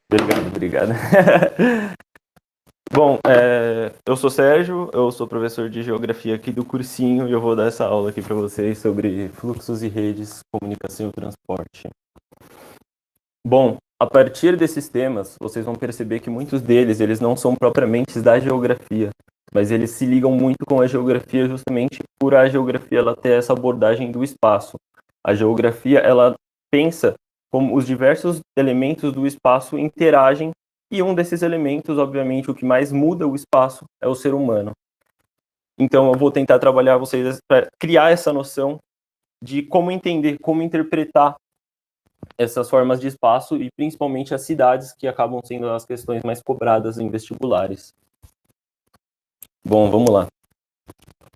Obrigado, obrigado. Bom, eu sou Sérgio, eu sou professor de Geografia aqui do cursinho e eu vou dar essa aula aqui para vocês sobre fluxos e redes, comunicação e transporte. Bom, a partir desses temas, vocês vão perceber que muitos deles, eles não são propriamente da geografia, mas eles se ligam muito com a geografia justamente por a geografia ela ter essa abordagem do espaço. A geografia, ela pensa como os diversos elementos do espaço interagem e um desses elementos, obviamente, o que mais muda o espaço é o ser humano. Então, eu vou tentar trabalhar vocês para criar essa noção de como entender, como interpretar essas formas de espaço e principalmente as cidades, que acabam sendo as questões mais cobradas em vestibulares. Bom, vamos lá.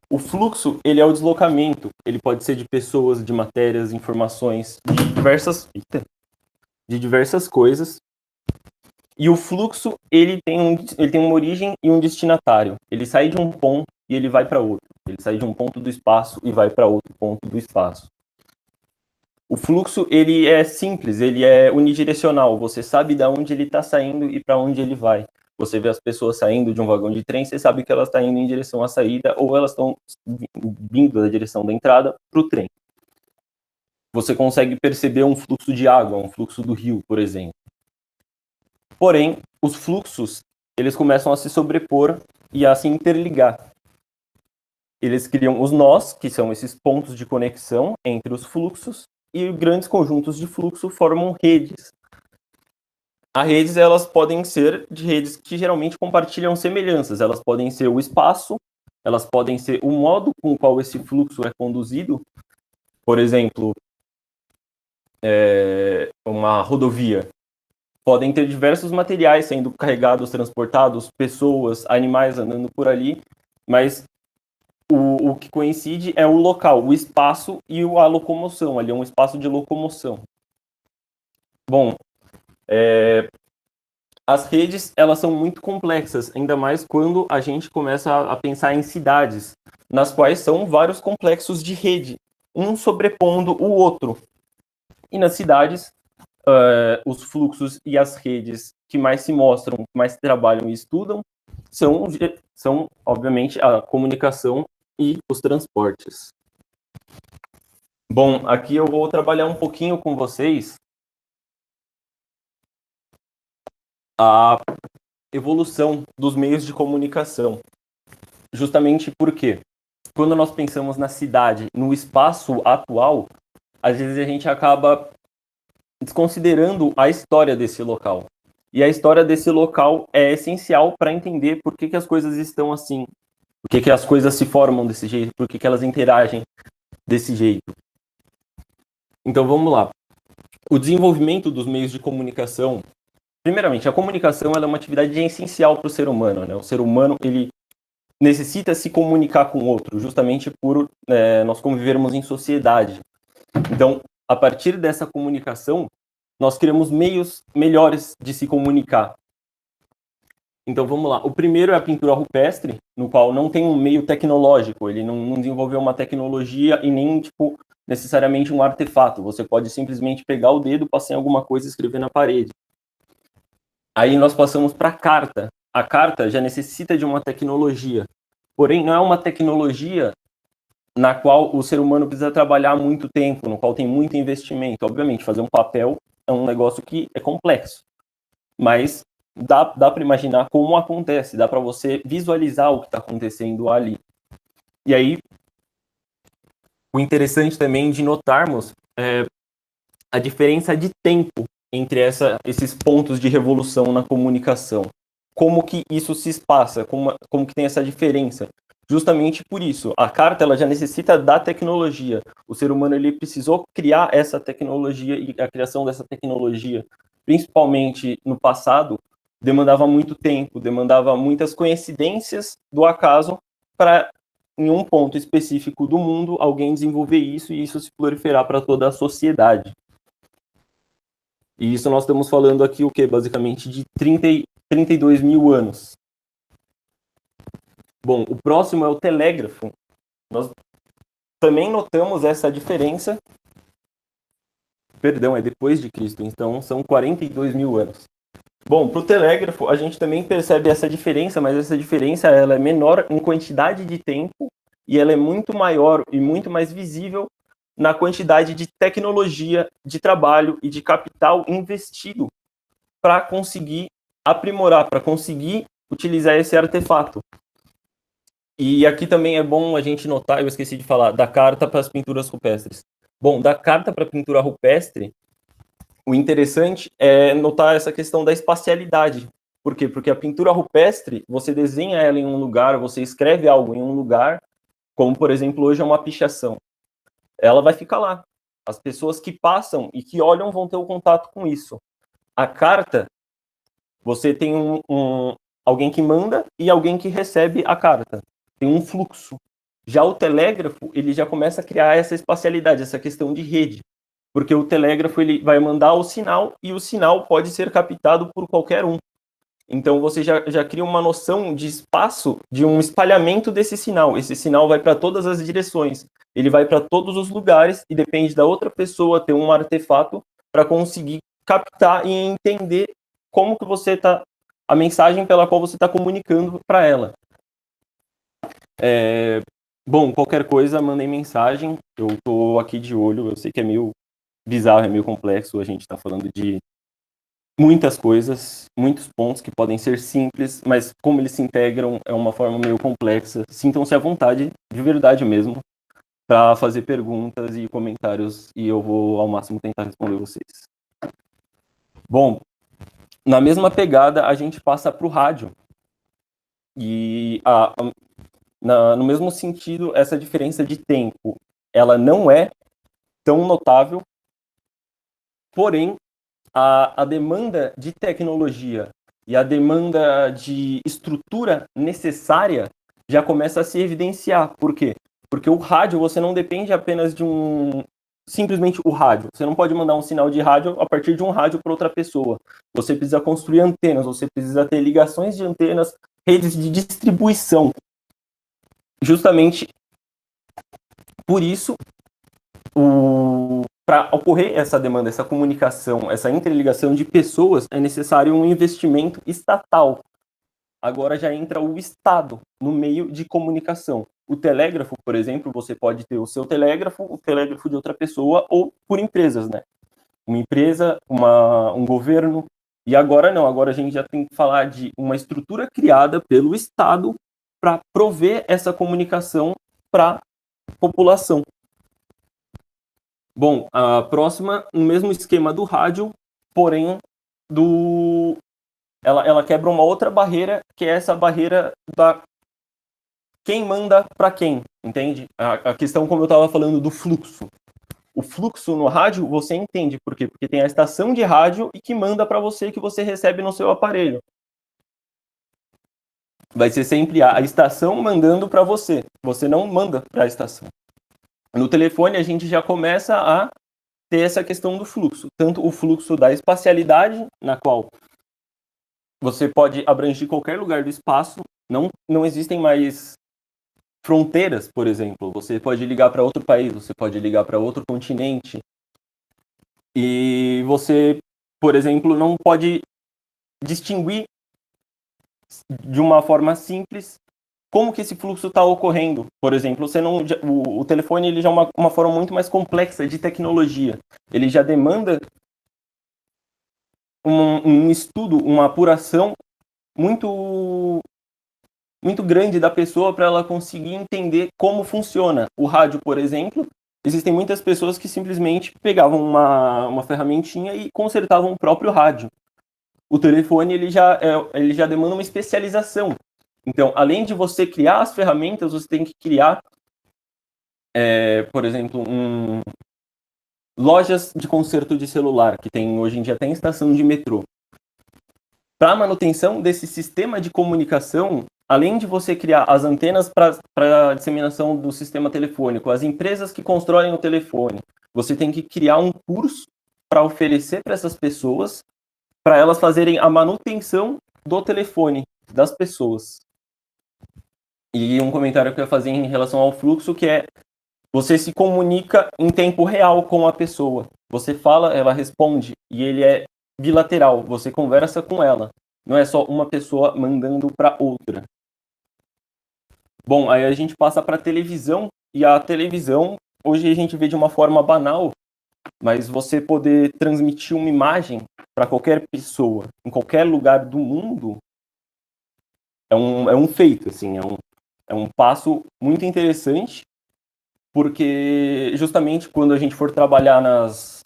O fluxo, ele é o deslocamento, ele pode ser de pessoas, de matérias, informações, de diversas coisas. E o fluxo, ele tem uma origem e um destinatário. Ele sai de um ponto e ele vai para outro. Ele sai de um ponto do espaço e vai para outro ponto do espaço. O fluxo, ele é simples, ele é unidirecional. Você sabe de onde ele está saindo e para onde ele vai. Você vê as pessoas saindo de um vagão de trem, você sabe que elas estão indo em direção à saída ou elas estão vindo da direção da entrada para o trem. Você consegue perceber um fluxo de água, um fluxo do rio, por exemplo. Porém, os fluxos, eles começam a se sobrepor e a se interligar. Eles criam os nós, que são esses pontos de conexão entre os fluxos, e grandes conjuntos de fluxo formam redes. As redes, elas podem ser de redes que geralmente compartilham semelhanças. Elas podem ser o espaço, elas podem ser o modo com o qual esse fluxo é conduzido. Por exemplo, uma rodovia. Podem ter diversos materiais sendo carregados, transportados, pessoas, animais andando por ali, mas o que coincide é o local, o espaço e a locomoção. Ali é um espaço de locomoção. Bom, as redes, elas são muito complexas, ainda mais quando a gente começa a pensar em cidades, nas quais são vários complexos de rede, um sobrepondo o outro. E nas cidades, os fluxos e as redes que mais se mostram, que mais trabalham e estudam, são, obviamente, a comunicação e os transportes. Bom, aqui eu vou trabalhar um pouquinho com vocês a evolução dos meios de comunicação. Justamente porque, quando nós pensamos na cidade, no espaço atual, às vezes a gente acaba desconsiderando a história desse local. E a história desse local é essencial para entender por que as coisas estão assim, por que as coisas se formam desse jeito, por que elas interagem desse jeito. Então vamos lá. O desenvolvimento dos meios de comunicação, primeiramente, a comunicação ela é uma atividade essencial para o ser humano, né? O ser humano ele necessita se comunicar com o outro, justamente por nós convivermos em sociedade. Então, a partir dessa comunicação, nós criamos meios melhores de se comunicar. Então, vamos lá. O primeiro é a pintura rupestre, no qual não tem um meio tecnológico, ele não desenvolveu uma tecnologia e nem, tipo, necessariamente um artefato. Você pode simplesmente pegar o dedo, passar em alguma coisa e escrever na parede. Aí nós passamos para a carta. A carta já necessita de uma tecnologia, porém não é uma tecnologia na qual o ser humano precisa trabalhar muito tempo, no qual tem muito investimento. Obviamente, fazer um papel é um negócio que é complexo, mas dá para imaginar como acontece, dá para você visualizar o que está acontecendo ali. E aí, o interessante também de notarmos a diferença de tempo entre esses pontos de revolução na comunicação. Como que isso se passa, como que tem essa diferença. Justamente por isso, a carta ela já necessita da tecnologia. O ser humano ele precisou criar essa tecnologia e a criação dessa tecnologia, principalmente no passado, demandava muito tempo, demandava muitas coincidências do acaso para, em um ponto específico do mundo, alguém desenvolver isso e isso se proliferar para toda a sociedade. E isso nós estamos falando aqui o quê? Basicamente de 32 mil anos. Bom, o próximo é o telégrafo. Nós também notamos essa diferença. Perdão, é depois de Cristo, então são 42 mil anos. Bom, para o telégrafo, a gente também percebe essa diferença, mas essa diferença ela é menor em quantidade de tempo e ela é muito maior e muito mais visível na quantidade de tecnologia, de trabalho e de capital investido para conseguir aprimorar, para conseguir utilizar esse artefato. E aqui também é bom a gente notar, eu esqueci de falar, da carta para as pinturas rupestres. Bom, da carta para a pintura rupestre, o interessante é notar essa questão da espacialidade. Por quê? Porque a pintura rupestre, você desenha ela em um lugar, você escreve algo em um lugar, como, por exemplo, hoje é uma pichação. Ela vai ficar lá. As pessoas que passam e que olham vão ter o contato com isso. A carta, você tem alguém que manda e alguém que recebe a carta. Tem um fluxo. Já o telégrafo, ele já começa a criar essa espacialidade, essa questão de rede. Porque o telégrafo ele vai mandar o sinal e o sinal pode ser captado por qualquer um. Então você já cria uma noção de espaço, de um espalhamento desse sinal. Esse sinal vai para todas as direções. Ele vai para todos os lugares e depende da outra pessoa ter um artefato para conseguir captar e entender como que você está, a mensagem pela qual você está comunicando para ela. Bom, qualquer coisa, mandem mensagem. Eu estou aqui de olho. Eu sei que é meio bizarro, é meio complexo. A gente está falando de muitas coisas, muitos pontos que podem ser simples, mas como eles se integram é uma forma meio complexa. Sintam-se à vontade, de verdade mesmo, para fazer perguntas e comentários e eu vou ao máximo tentar responder vocês. Bom, na mesma pegada a gente passa para o rádio e no mesmo sentido essa diferença de tempo ela não é tão notável, porém a demanda de tecnologia e a demanda de estrutura necessária já começa a se evidenciar. Por quê? Porque o rádio, você não depende apenas de simplesmente o rádio. Você não pode mandar um sinal de rádio a partir de um rádio para outra pessoa. Você precisa construir antenas, você precisa ter ligações de antenas, redes de distribuição. Justamente por isso, para ocorrer essa demanda, essa comunicação, essa interligação de pessoas, é necessário um investimento estatal. Agora já entra o Estado no meio de comunicação. O telégrafo, por exemplo, você pode ter o seu telégrafo, o telégrafo de outra pessoa, ou por empresas, né? Uma empresa, um governo. E agora não, agora a gente já tem que falar de uma estrutura criada pelo Estado para prover essa comunicação para a população. Bom, a próxima, no mesmo esquema do rádio, porém, ela quebra uma outra barreira, que é essa barreira da quem manda para quem, entende? A questão, como eu estava falando, do fluxo. O fluxo no rádio, você entende por quê? Porque tem a estação de rádio e que manda para você, que você recebe no seu aparelho. Vai ser sempre a estação mandando para você. Você não manda para a estação. No telefone, a gente já começa a ter essa questão do fluxo. Tanto o fluxo da espacialidade, na qual você pode abranger qualquer lugar do espaço. Não existem mais fronteiras, por exemplo. Você pode ligar para outro país, você pode ligar para outro continente. E você, por exemplo, não pode distinguir de uma forma simples como que esse fluxo está ocorrendo. Por exemplo, o telefone ele já é uma forma muito mais complexa de tecnologia. Ele já demanda um estudo, uma apuração muito muito grande da pessoa para ela conseguir entender como funciona. O rádio, por exemplo, existem muitas pessoas que simplesmente pegavam uma ferramentinha e consertavam o próprio rádio. O telefone ele já demanda uma especialização. Então, além de você criar as ferramentas, você tem que criar, por exemplo, lojas de conserto de celular, que tem hoje em dia até em estação de metrô. Para a manutenção desse sistema de comunicação, além de você criar as antenas para a disseminação do sistema telefônico, as empresas que constroem o telefone, você tem que criar um curso para oferecer para essas pessoas, para elas fazerem a manutenção do telefone das pessoas. E um comentário que eu ia fazer em relação ao fluxo, que é você se comunica em tempo real com a pessoa. Você fala, ela responde, e ele é bilateral, você conversa com ela. Não é só uma pessoa mandando para outra. Bom, aí a gente passa para a televisão, e a televisão, hoje a gente vê de uma forma banal, mas você poder transmitir uma imagem para qualquer pessoa, em qualquer lugar do mundo, é um feito, assim, é um passo muito interessante, porque justamente quando a gente for trabalhar nos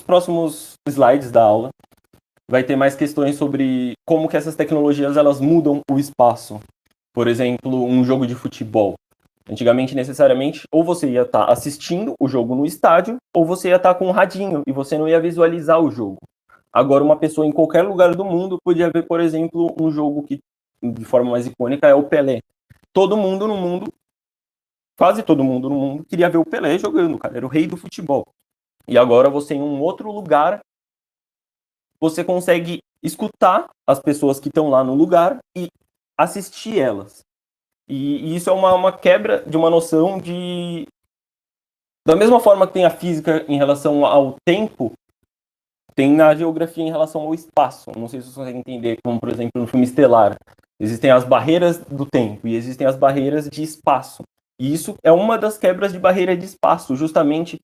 próximos slides da aula, vai ter mais questões sobre como que essas tecnologias elas mudam o espaço. Por exemplo, um jogo de futebol. Antigamente, necessariamente, ou você ia estar assistindo o jogo no estádio, ou você ia estar com um radinho e você não ia visualizar o jogo. Agora, uma pessoa em qualquer lugar do mundo podia ver, por exemplo, um jogo que, de forma mais icônica, é o Pelé. Todo mundo no mundo, quase todo mundo no mundo, queria ver o Pelé jogando, cara. Era o rei do futebol. E agora você, em um outro lugar, você consegue escutar as pessoas que estão lá no lugar e assistir elas. E isso é uma quebra de uma noção de... Da mesma forma que tem a física em relação ao tempo, tem na geografia em relação ao espaço. Não sei se você consegue entender, como, por exemplo, no filme Estelar. Existem as barreiras do tempo e existem as barreiras de espaço. E isso é uma das quebras de barreira de espaço, justamente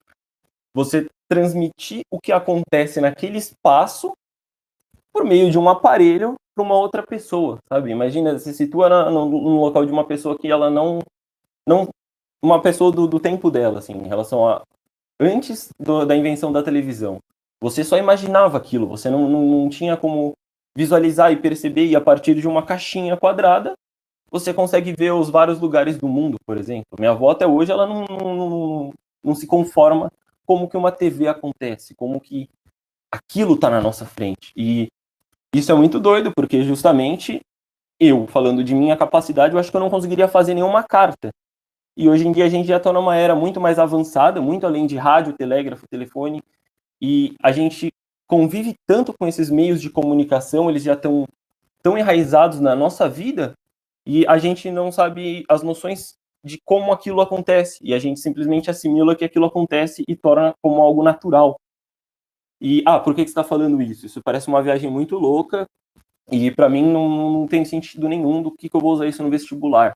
você transmitir o que acontece naquele espaço por meio de um aparelho para uma outra pessoa, sabe? Imagina, se situa no local de uma pessoa que ela não uma pessoa do tempo dela, assim, em relação a antes da invenção da televisão. Você só imaginava aquilo, você não tinha como visualizar e perceber, e a partir de uma caixinha quadrada, você consegue ver os vários lugares do mundo, por exemplo. Minha avó até hoje, ela não se conforma como que uma TV acontece, como que aquilo está na nossa frente. E isso é muito doido, porque justamente eu, falando de minha capacidade, eu acho que eu não conseguiria fazer nenhuma carta. E hoje em dia a gente já está numa era muito mais avançada, muito além de rádio, telégrafo, telefone, e a gente convive tanto com esses meios de comunicação, eles já estão tão enraizados na nossa vida, e a gente não sabe as noções de como aquilo acontece, e a gente simplesmente assimila que aquilo acontece e torna como algo natural. E, por que você está falando isso? Isso parece uma viagem muito louca, e para mim não tem sentido nenhum do que eu vou usar isso no vestibular.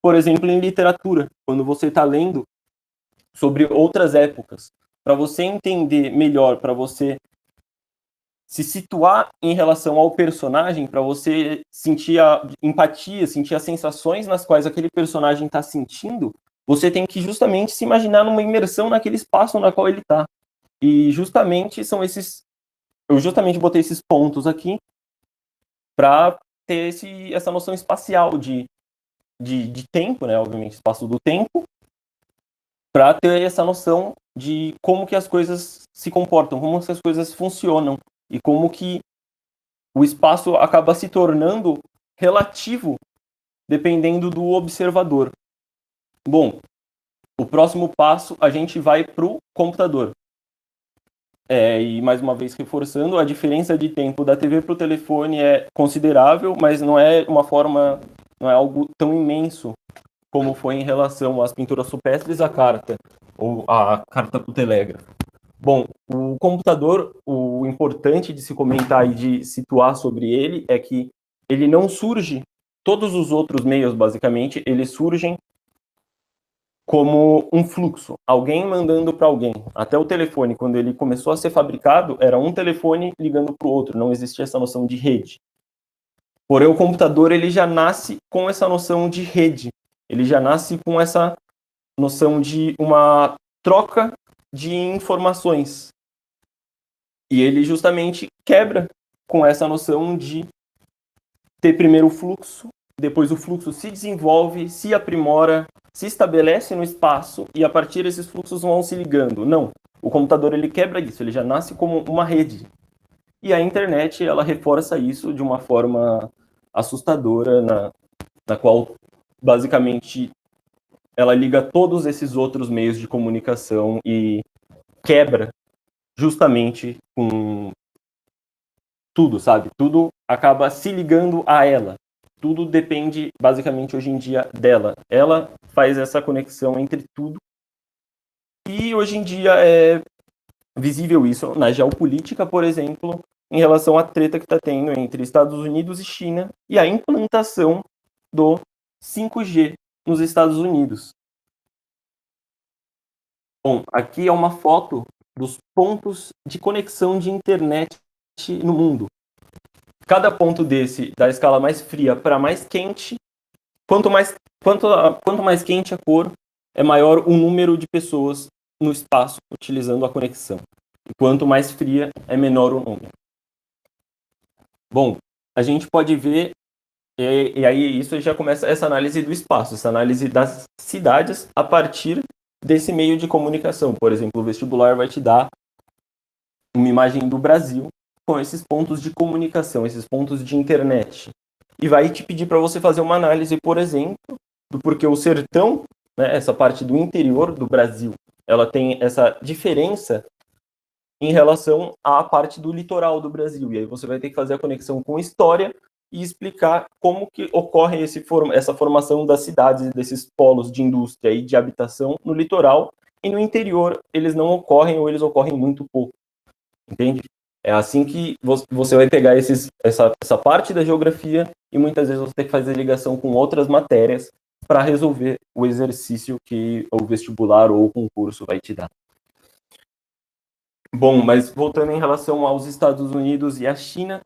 Por exemplo, em literatura, quando você está lendo sobre outras épocas, para você entender melhor, para você se situar em relação ao personagem, para você sentir a empatia, sentir as sensações nas quais aquele personagem está sentindo, você tem que justamente se imaginar numa imersão naquele espaço na qual ele está. E justamente são esses... Eu justamente botei esses pontos aqui para ter essa noção espacial de tempo, né? Obviamente, espaço do tempo, para ter essa noção de como que as coisas se comportam, como que as coisas funcionam e como que o espaço acaba se tornando relativo dependendo do observador. Bom, o próximo passo a gente vai para o computador. E mais uma vez reforçando, a diferença de tempo da TV para o telefone é considerável, mas não é não é algo tão imenso como foi em relação às pinturas rupestres à carta, ou à carta para o telégrafo. Bom, o computador, o importante de se comentar e de situar sobre ele é que ele não surge, todos os outros meios, basicamente, eles surgem como um fluxo, alguém mandando para alguém. Até o telefone, quando ele começou a ser fabricado, era um telefone ligando para o outro, não existia essa noção de rede. Porém, o computador ele já nasce com essa noção de rede, ele já nasce com essa noção de uma troca de informações. E ele justamente quebra com essa noção de ter primeiro o fluxo, depois o fluxo se desenvolve, se aprimora, se estabelece no espaço e a partir desses fluxos vão se ligando. Não, o computador ele quebra isso, ele já nasce como uma rede. E a internet ela reforça isso de uma forma assustadora, na qual basicamente ela liga todos esses outros meios de comunicação e quebra justamente com tudo, sabe? Tudo acaba se ligando a ela. Tudo depende, basicamente, hoje em dia, dela. Ela faz essa conexão entre tudo. E hoje em dia visível isso na geopolítica, por exemplo, em relação à treta que está tendo entre Estados Unidos e China e a implantação do 5G nos Estados Unidos. Bom, aqui é uma foto dos pontos de conexão de internet no mundo. Cada ponto desse, da escala mais fria para mais quente, quanto mais quente a cor, é maior o número de pessoas no espaço utilizando a conexão. E quanto mais fria, é menor o número. Bom, a gente pode ver, e aí isso já começa essa análise do espaço, essa análise das cidades a partir desse meio de comunicação. Por exemplo, o vestibular vai te dar uma imagem do Brasil com esses pontos de comunicação, esses pontos de internet. E vai te pedir para você fazer uma análise, por exemplo, do porquê o sertão, né, essa parte do interior do Brasil, ela tem essa diferença em relação à parte do litoral do Brasil. E aí você vai ter que fazer a conexão com história e explicar como que ocorre essa formação das cidades, desses polos de indústria e de habitação no litoral, e no interior eles não ocorrem ou eles ocorrem muito pouco. Entende? É assim que você vai pegar essa parte da geografia e muitas vezes você tem que fazer ligação com outras matérias para resolver o exercício que o vestibular ou o concurso vai te dar. Bom, mas voltando em relação aos Estados Unidos e à China,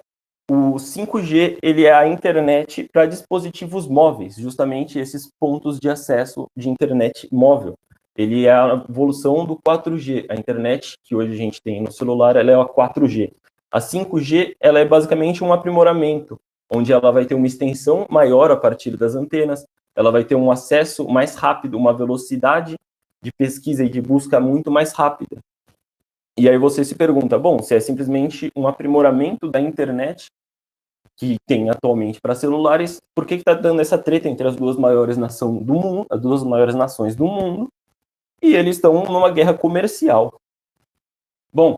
o 5G ele é a internet para dispositivos móveis, justamente esses pontos de acesso de internet móvel. Ele é a evolução do 4G. A internet que hoje a gente tem no celular, ela é a 4G. A 5G, ela é basicamente um aprimoramento, onde ela vai ter uma extensão maior a partir das antenas, ela vai ter um acesso mais rápido, uma velocidade de pesquisa e de busca muito mais rápida. E aí você se pergunta, bom, se é simplesmente um aprimoramento da internet que tem atualmente para celulares, por que está dando essa treta entre as duas maiores nações do mundo, as duas maiores nações do mundo, e eles estão numa guerra comercial? Bom,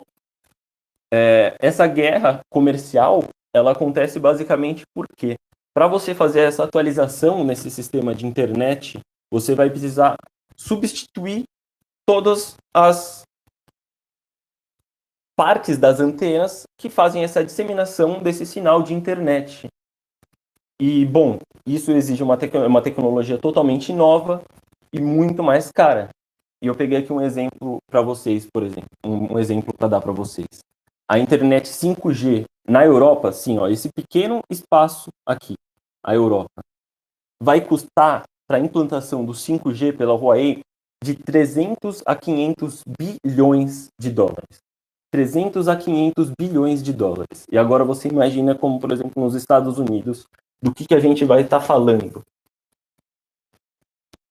essa guerra comercial, ela acontece basicamente porque, para você fazer essa atualização nesse sistema de internet, você vai precisar substituir todas as partes das antenas que fazem essa disseminação desse sinal de internet. E, bom, isso exige uma tecnologia totalmente nova e muito mais cara. E eu peguei aqui um exemplo para vocês, por exemplo, um exemplo para dar para vocês. A internet 5G na Europa, sim, ó, esse pequeno espaço aqui, a Europa, vai custar para a implantação do 5G pela Huawei de 300 a 500 bilhões de dólares. 300 a 500 bilhões de dólares. E agora você imagina como, por exemplo, nos Estados Unidos, do que a gente vai estar falando.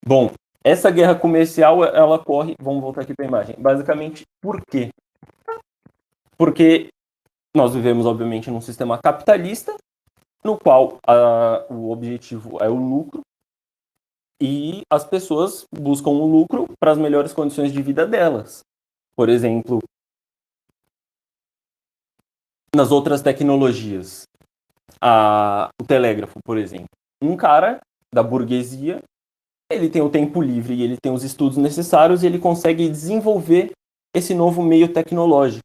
Bom, essa guerra comercial, ela ocorre, vamos voltar aqui para a imagem, basicamente por quê? Porque nós vivemos, obviamente, num sistema capitalista, no qual o objetivo é o lucro, e as pessoas buscam o lucro para as melhores condições de vida delas. Por exemplo, nas outras tecnologias, o telégrafo, por exemplo. Um cara da burguesia, ele tem o tempo livre e ele tem os estudos necessários e ele consegue desenvolver esse novo meio tecnológico.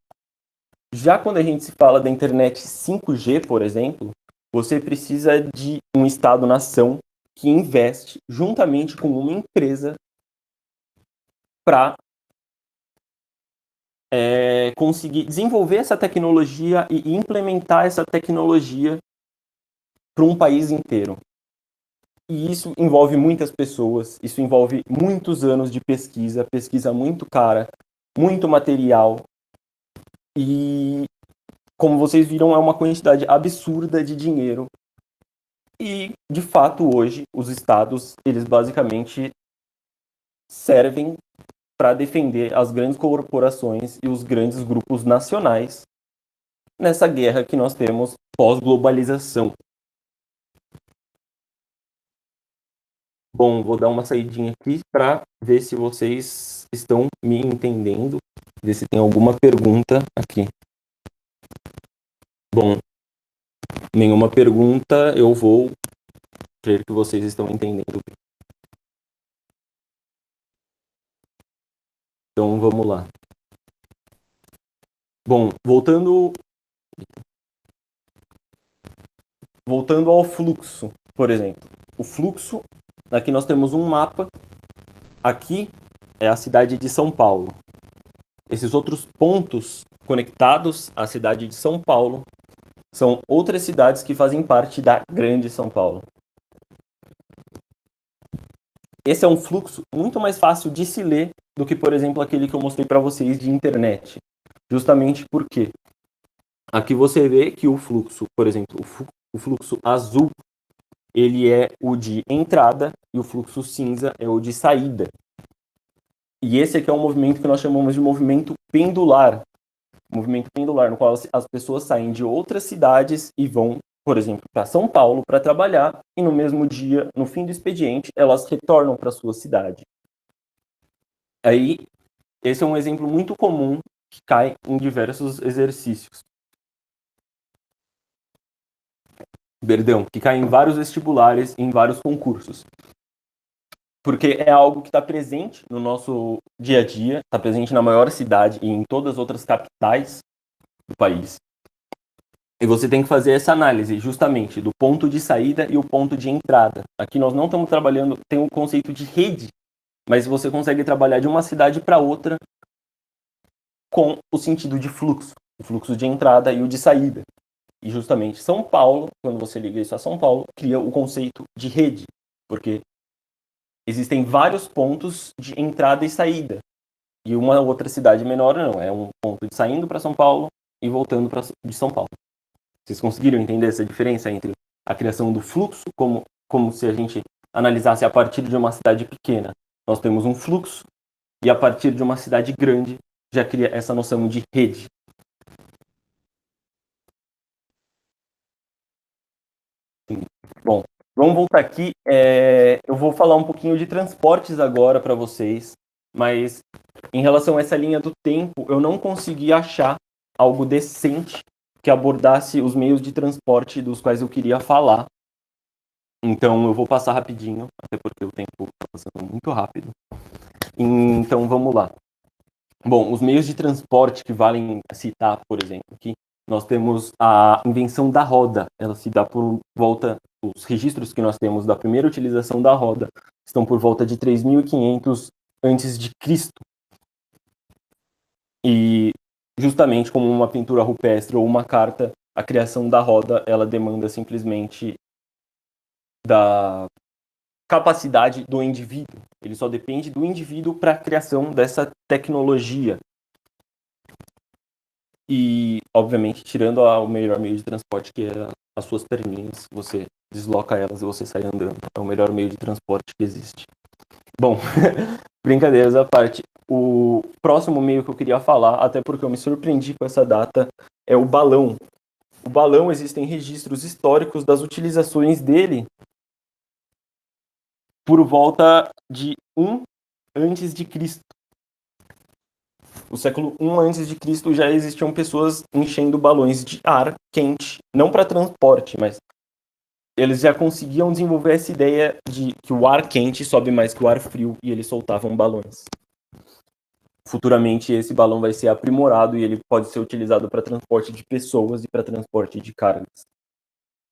Já quando a gente se fala da internet 5G, por exemplo, você precisa de um Estado-nação que investe juntamente com uma empresa para conseguir desenvolver essa tecnologia e implementar essa tecnologia para um país inteiro. E isso envolve muitas pessoas, isso envolve muitos anos de pesquisa, pesquisa muito cara, muito material. E, como vocês viram, é uma quantidade absurda de dinheiro. E, de fato, hoje, os estados, eles basicamente servem para defender as grandes corporações e os grandes grupos nacionais nessa guerra que nós temos pós-globalização. Bom, vou dar uma saidinha aqui para ver se vocês estão me entendendo, ver se tem alguma pergunta aqui. Bom, nenhuma pergunta, eu vou crer que vocês estão entendendo. Então, vamos lá. Bom, voltando ao fluxo, por exemplo. O fluxo, aqui nós temos um mapa, aqui é a cidade de São Paulo. Esses outros pontos conectados à cidade de São Paulo são outras cidades que fazem parte da grande São Paulo. Esse é um fluxo muito mais fácil de se ler do que, por exemplo, aquele que eu mostrei para vocês de internet. Justamente porque aqui você vê que o fluxo, por exemplo, o fluxo azul, ele é o de entrada e o fluxo cinza é o de saída. E esse aqui é um movimento que nós chamamos de movimento pendular. Movimento pendular, no qual as pessoas saem de outras cidades e vão, por exemplo, para São Paulo para trabalhar, e no mesmo dia, no fim do expediente, elas retornam para sua cidade. Aí, esse é um exemplo muito comum que cai em diversos exercícios. Perdão, que cai em vários vestibulares e em vários concursos. Porque é algo que está presente no nosso dia a dia, está presente na maior cidade e em todas as outras capitais do país. E você tem que fazer essa análise justamente do ponto de saída e o ponto de entrada. Aqui nós não estamos trabalhando, tem o conceito de rede, mas você consegue trabalhar de uma cidade para outra com o sentido de fluxo, o fluxo de entrada e o de saída. E justamente São Paulo, quando você liga isso a São Paulo, cria o conceito de rede, porque existem vários pontos de entrada e saída. E uma outra cidade menor não, é um ponto de saindo para São Paulo e voltando de São Paulo. Vocês conseguiram entender essa diferença entre a criação do fluxo, como se a gente analisasse a partir de uma cidade pequena? Nós temos um fluxo, e a partir de uma cidade grande já cria essa noção de rede. Bom, vamos voltar aqui. Eu vou falar um pouquinho de transportes agora para vocês, mas em relação a essa linha do tempo, eu não consegui achar algo decente que abordasse os meios de transporte dos quais eu queria falar. Então eu vou passar rapidinho, até porque o tempo está passando muito rápido. Então vamos lá. Bom, os meios de transporte que valem citar, por exemplo, aqui, nós temos a invenção da roda. Ela se dá por volta, os registros que nós temos da primeira utilização da roda estão por volta de 3.500 antes de Cristo. E justamente como uma pintura rupestre ou uma carta, a criação da roda, ela demanda simplesmente da capacidade do indivíduo. Ele só depende do indivíduo para a criação dessa tecnologia. E, obviamente, tirando o melhor meio de transporte, que é as suas perninhas, você desloca elas e você sai andando. É o melhor meio de transporte que existe. Bom, brincadeiras à parte. O próximo meio que eu queria falar, até porque eu me surpreendi com essa data, é o balão. O balão, existem registros históricos das utilizações dele por volta de 1 antes de Cristo. No século 1 antes de Cristo já existiam pessoas enchendo balões de ar quente, não para transporte, mas eles já conseguiam desenvolver essa ideia de que o ar quente sobe mais que o ar frio e eles soltavam balões. Futuramente esse balão vai ser aprimorado e ele pode ser utilizado para transporte de pessoas e para transporte de cargas.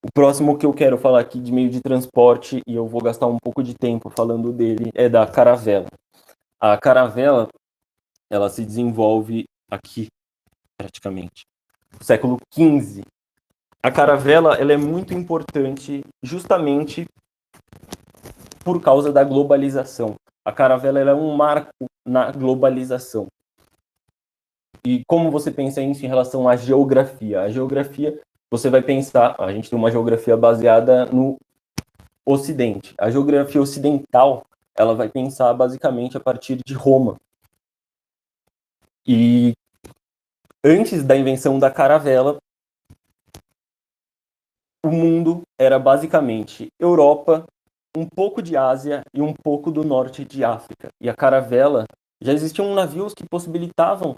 O próximo que eu quero falar aqui de meio de transporte, e eu vou gastar um pouco de tempo falando dele, é da caravela. A caravela, ela se desenvolve aqui, praticamente, no século XV. A caravela, ela é muito importante justamente por causa da globalização. A caravela, ela é um marco na globalização. E como você pensa isso em relação à geografia? A geografia, você vai pensar, a gente tem uma geografia baseada no Ocidente. A geografia ocidental, ela vai pensar basicamente a partir de Roma. E antes da invenção da caravela, o mundo era basicamente Europa, um pouco de Ásia e um pouco do norte de África. E a caravela, já existiam navios que possibilitavam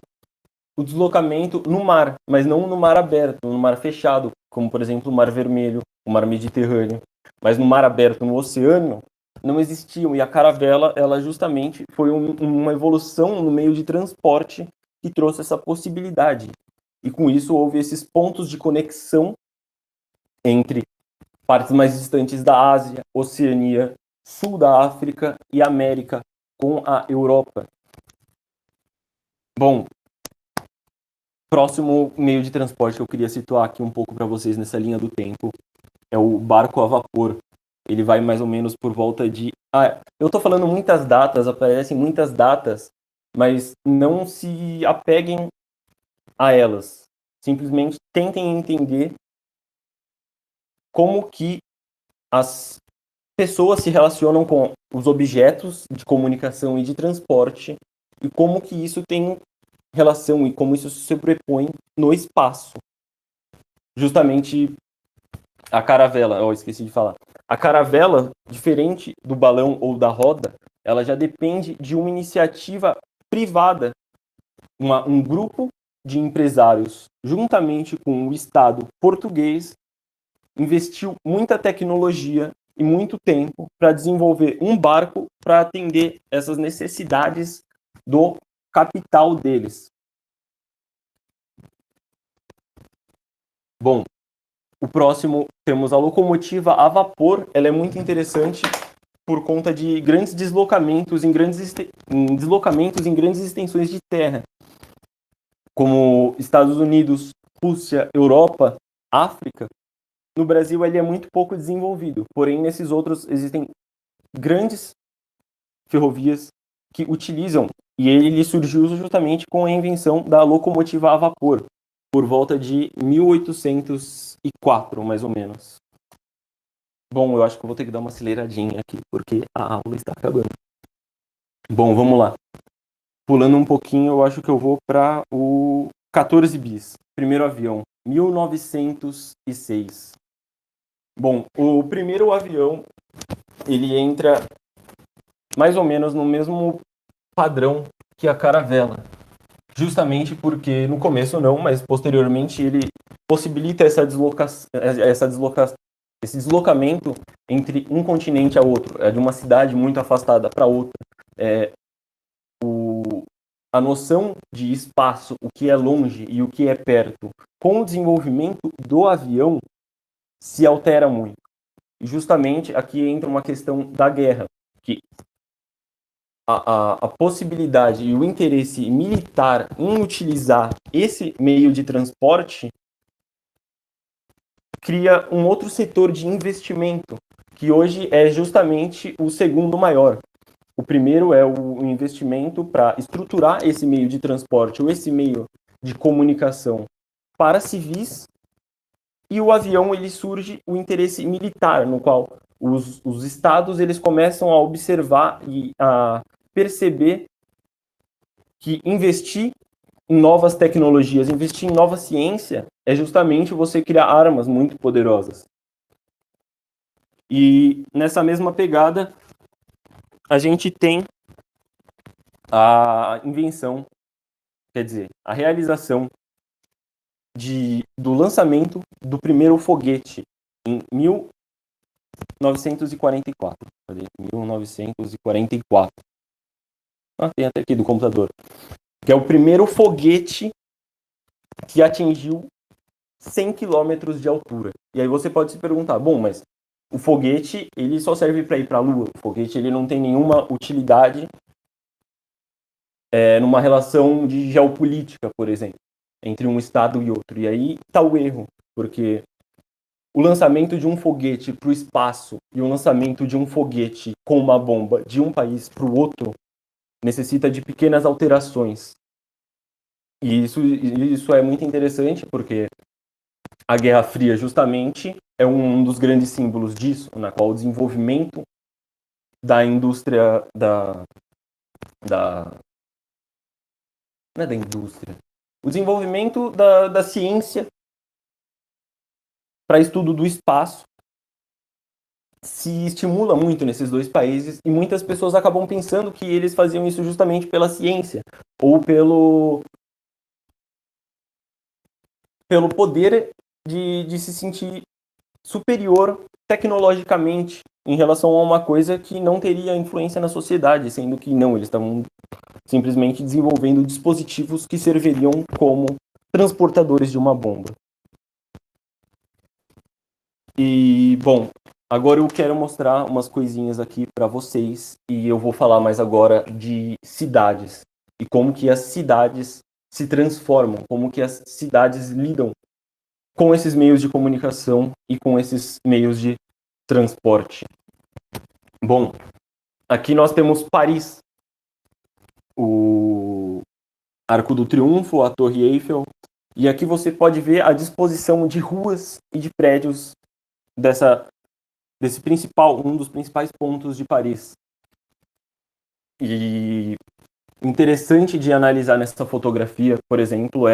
o deslocamento no mar, mas não no mar aberto, no mar fechado, como por exemplo o Mar Vermelho, o Mar Mediterrâneo. Mas no mar aberto, no oceano, não existiam. E a caravela, ela justamente foi uma evolução no meio de transporte que trouxe essa possibilidade e com isso houve esses pontos de conexão entre partes mais distantes da Ásia, Oceania, Sul da África e América com a Europa. Bom, próximo meio de transporte que eu queria situar aqui um pouco para vocês nessa linha do tempo é o barco a vapor. Ele vai mais ou menos por volta de... eu estou falando muitas datas, aparecem muitas datas, mas não se apeguem a elas. Simplesmente tentem entender como que as pessoas se relacionam com os objetos de comunicação e de transporte e como que isso tem relação e como isso se sobrepõe no espaço. Justamente a caravela, eu esqueci de falar. A caravela, diferente do balão ou da roda, ela já depende de uma iniciativa privada, um grupo de empresários, juntamente com o Estado português, investiu muita tecnologia e muito tempo para desenvolver um barco para atender essas necessidades do capital deles. Bom, o próximo temos a locomotiva a vapor. Ela é muito interessante por conta de grandes deslocamentos em grandes extensões de terra, como Estados Unidos, Rússia, Europa, África. No Brasil ele é muito pouco desenvolvido, porém nesses outros existem grandes ferrovias que utilizam, e ele surgiu justamente com a invenção da locomotiva a vapor, por volta de 1804, mais ou menos. Bom, eu acho que eu vou ter que dar uma aceleradinha aqui, porque a aula está acabando. Bom, vamos lá. Pulando um pouquinho, eu acho que eu vou para o 14 bis, primeiro avião, 1906. Bom, o primeiro avião, ele entra mais ou menos no mesmo padrão que a caravela. Justamente porque, no começo não, mas posteriormente ele possibilita esse deslocamento entre um continente a outro, de uma cidade muito afastada para outra. A noção de espaço, o que é longe e o que é perto, com o desenvolvimento do avião, se altera muito. E justamente aqui entra uma questão da guerra, que a possibilidade e o interesse militar em utilizar esse meio de transporte cria um outro setor de investimento, que hoje é justamente o segundo maior. O primeiro é o investimento para estruturar esse meio de transporte ou esse meio de comunicação para civis, e o avião ele surge o interesse militar, no qual os estados eles começam a observar e a perceber que investir em novas tecnologias, investir em nova ciência, é justamente você criar armas muito poderosas. E nessa mesma pegada, a gente tem a invenção, quer dizer, a realização do lançamento do primeiro foguete em 1944. 1944. Tem até aqui do computador. Que é o primeiro foguete que atingiu 100 km de altura. E aí você pode se perguntar, bom, mas o foguete ele só serve para ir para a Lua. O foguete ele não tem nenhuma utilidade numa relação de geopolítica, por exemplo, entre um estado e outro. E aí está o erro, porque o lançamento de um foguete para o espaço e o lançamento de um foguete com uma bomba de um país para o outro necessita de pequenas alterações. E isso é muito interessante, porque a Guerra Fria, justamente, é um dos grandes símbolos disso, na qual o desenvolvimento da indústria não é da indústria. O desenvolvimento da ciência para estudo do espaço se estimula muito nesses dois países, e muitas pessoas acabam pensando que eles faziam isso justamente pela ciência ou pelo poder de se sentir superior tecnologicamente em relação a uma coisa que não teria influência na sociedade, sendo que não, eles estavam simplesmente desenvolvendo dispositivos que serviriam como transportadores de uma bomba. E, bom, agora eu quero mostrar umas coisinhas aqui para vocês e eu vou falar mais agora de cidades e como que as cidades se transformam, como que as cidades lidam com esses meios de comunicação e com esses meios de transporte. Bom, aqui nós temos Paris, o Arco do Triunfo, a Torre Eiffel, e aqui você pode ver a disposição de ruas e de prédios desse principal, um dos principais pontos de Paris. E interessante de analisar nessa fotografia, por exemplo,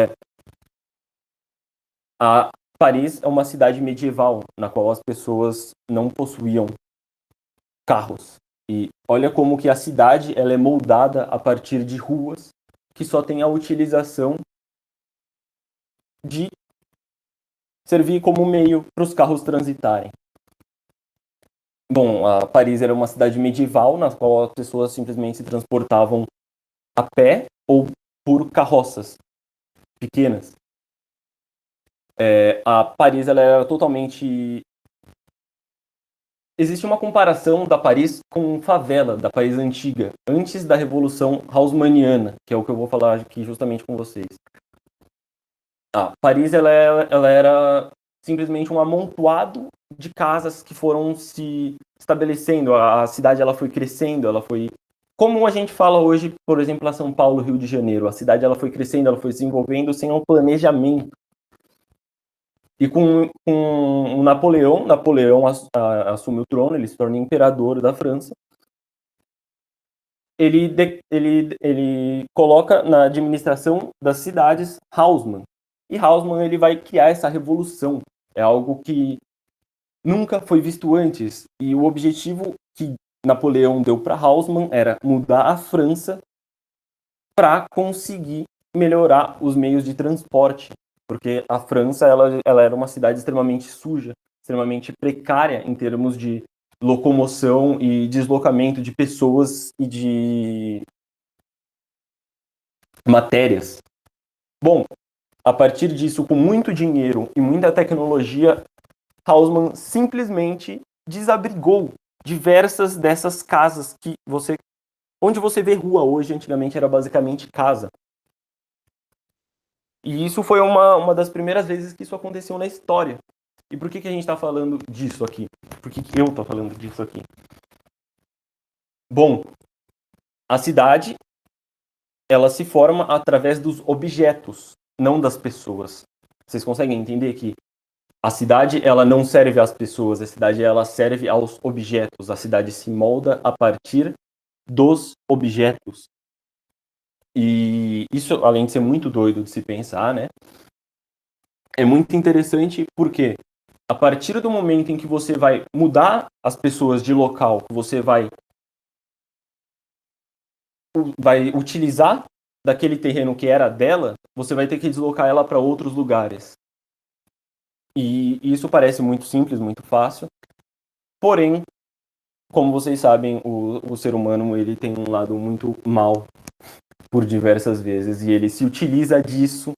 a Paris é uma cidade medieval, na qual as pessoas não possuíam carros. E olha como que a cidade ela é moldada a partir de ruas que só tem a utilização de servir como meio para os carros transitarem. Bom, a Paris era uma cidade medieval na qual as pessoas simplesmente se transportavam a pé ou por carroças pequenas. A Paris ela era totalmente... Existe uma comparação da Paris com favela, da Paris antiga, antes da Revolução Haussmanniana, que é o que eu vou falar aqui justamente com vocês. A Paris ela era simplesmente um amontoado de casas que foram se estabelecendo. A cidade ela foi crescendo, ela foi... Como a gente fala hoje, por exemplo, a São Paulo, Rio de Janeiro, a cidade ela foi crescendo, ela foi se desenvolvendo sem um planejamento. E com o Napoleão assume o trono, ele se torna imperador da França. Ele coloca na administração das cidades Haussmann. E Haussmann ele vai criar essa revolução. É algo que nunca foi visto antes. E o objetivo que Napoleão deu para Haussmann era mudar a França para conseguir melhorar os meios de transporte. Porque a França ela era uma cidade extremamente suja, extremamente precária em termos de locomoção e deslocamento de pessoas e de matérias. Bom, a partir disso, com muito dinheiro e muita tecnologia, Haussmann simplesmente desabrigou diversas dessas casas que onde você vê rua hoje, antigamente era basicamente casa. E isso foi uma das primeiras vezes que isso aconteceu na história. E por que a gente está falando disso aqui? Por que eu estou falando disso aqui? Bom, a cidade ela se forma através dos objetos, não das pessoas. Vocês conseguem entender que a cidade ela não serve às pessoas, a cidade ela serve aos objetos. A cidade se molda a partir dos objetos. E isso, além de ser muito doido de se pensar, né? É muito interessante porque a partir do momento em que você vai mudar as pessoas de local, que você vai utilizar daquele terreno que era dela, você vai ter que deslocar ela para outros lugares. E isso parece muito simples, muito fácil. Porém, como vocês sabem, o ser humano ele tem um lado muito mau por diversas vezes e ele se utiliza disso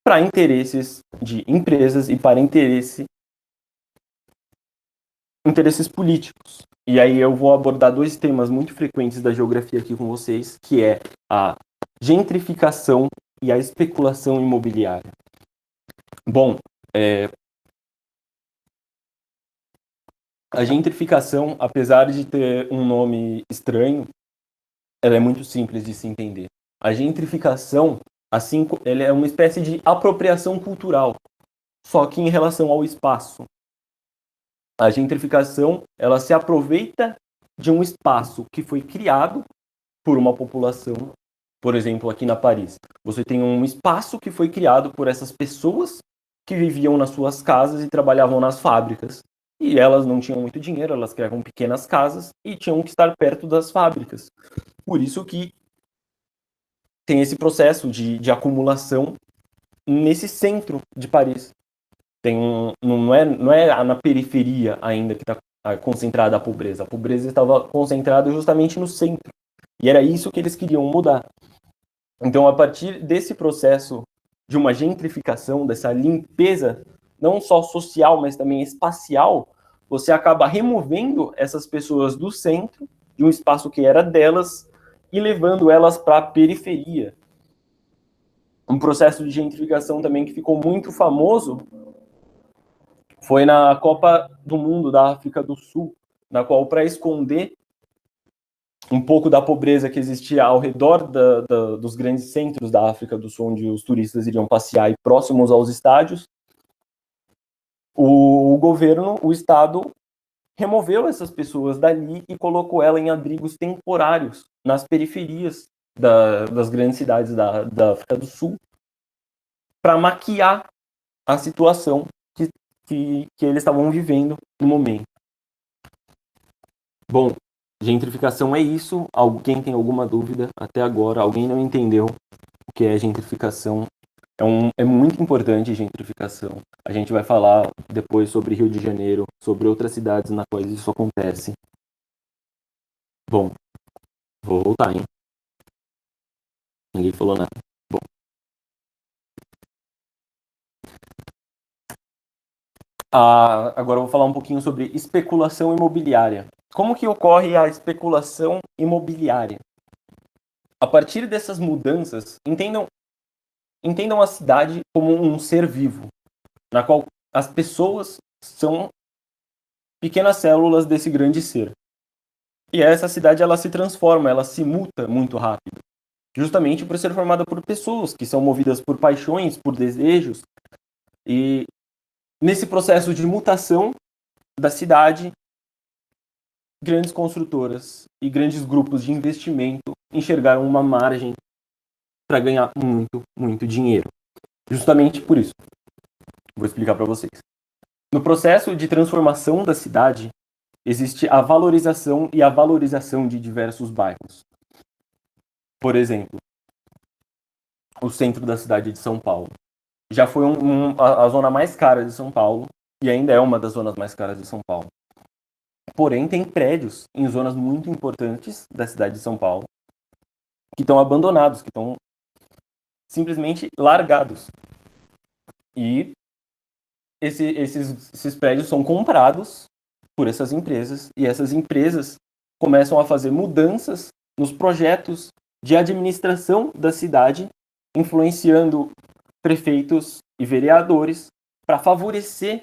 para interesses de empresas e para interesses políticos. E aí eu vou abordar dois temas muito frequentes da geografia aqui com vocês, que é a gentrificação e a especulação imobiliária. Bom, a gentrificação, apesar de ter um nome estranho, ela é muito simples de se entender. A gentrificação, assim, ela é uma espécie de apropriação cultural, só que em relação ao espaço. A gentrificação, ela se aproveita de um espaço que foi criado por uma população. Por exemplo, aqui na Paris, você tem um espaço que foi criado por essas pessoas que viviam nas suas casas e trabalhavam nas fábricas. E elas não tinham muito dinheiro, elas criavam pequenas casas e tinham que estar perto das fábricas. Por isso que tem esse processo de acumulação nesse centro de Paris. Não é na periferia ainda que está concentrada a pobreza. A pobreza estava concentrada justamente no centro. E era isso que eles queriam mudar. Então, a partir desse processo de uma gentrificação, dessa limpeza, não só social, mas também espacial, você acaba removendo essas pessoas do centro, de um espaço que era delas, e levando elas para a periferia. Um processo de gentrificação também que ficou muito famoso foi na Copa do Mundo da África do Sul, na qual, para esconder um pouco da pobreza que existia ao redor dos grandes centros da África do Sul, onde os turistas iriam passear e próximos aos estádios, o governo, o Estado, removeu essas pessoas dali e colocou ela em abrigos temporários nas periferias das grandes cidades da África do Sul, para maquiar a situação que eles estavam vivendo no momento. Bom, gentrificação é isso. Alguém tem alguma dúvida até agora? Alguém não entendeu o que é gentrificação? É muito importante gentrificação. A gente vai falar depois sobre Rio de Janeiro, sobre outras cidades nas quais isso acontece. Bom, vou voltar, hein? Ninguém falou nada. Bom. Agora eu vou falar um pouquinho sobre especulação imobiliária. Como que ocorre a especulação imobiliária? A partir dessas mudanças, entendam a cidade como um ser vivo, na qual as pessoas são pequenas células desse grande ser. E essa cidade ela se transforma, ela se muta muito rápido, justamente por ser formada por pessoas que são movidas por paixões, por desejos. E nesse processo de mutação da cidade, grandes construtoras e grandes grupos de investimento enxergaram uma margem para ganhar muito, muito dinheiro. Justamente por isso. Vou explicar para vocês. No processo de transformação da cidade, existe a valorização e a valorização de diversos bairros. Por exemplo, o centro da cidade de São Paulo. Já foi a zona mais cara de São Paulo e ainda é uma das zonas mais caras de São Paulo. Porém, tem prédios em zonas muito importantes da cidade de São Paulo que estão abandonados, que estão simplesmente largados. E esses prédios são comprados por essas empresas e essas empresas começam a fazer mudanças nos projetos de administração da cidade, influenciando prefeitos e vereadores para favorecer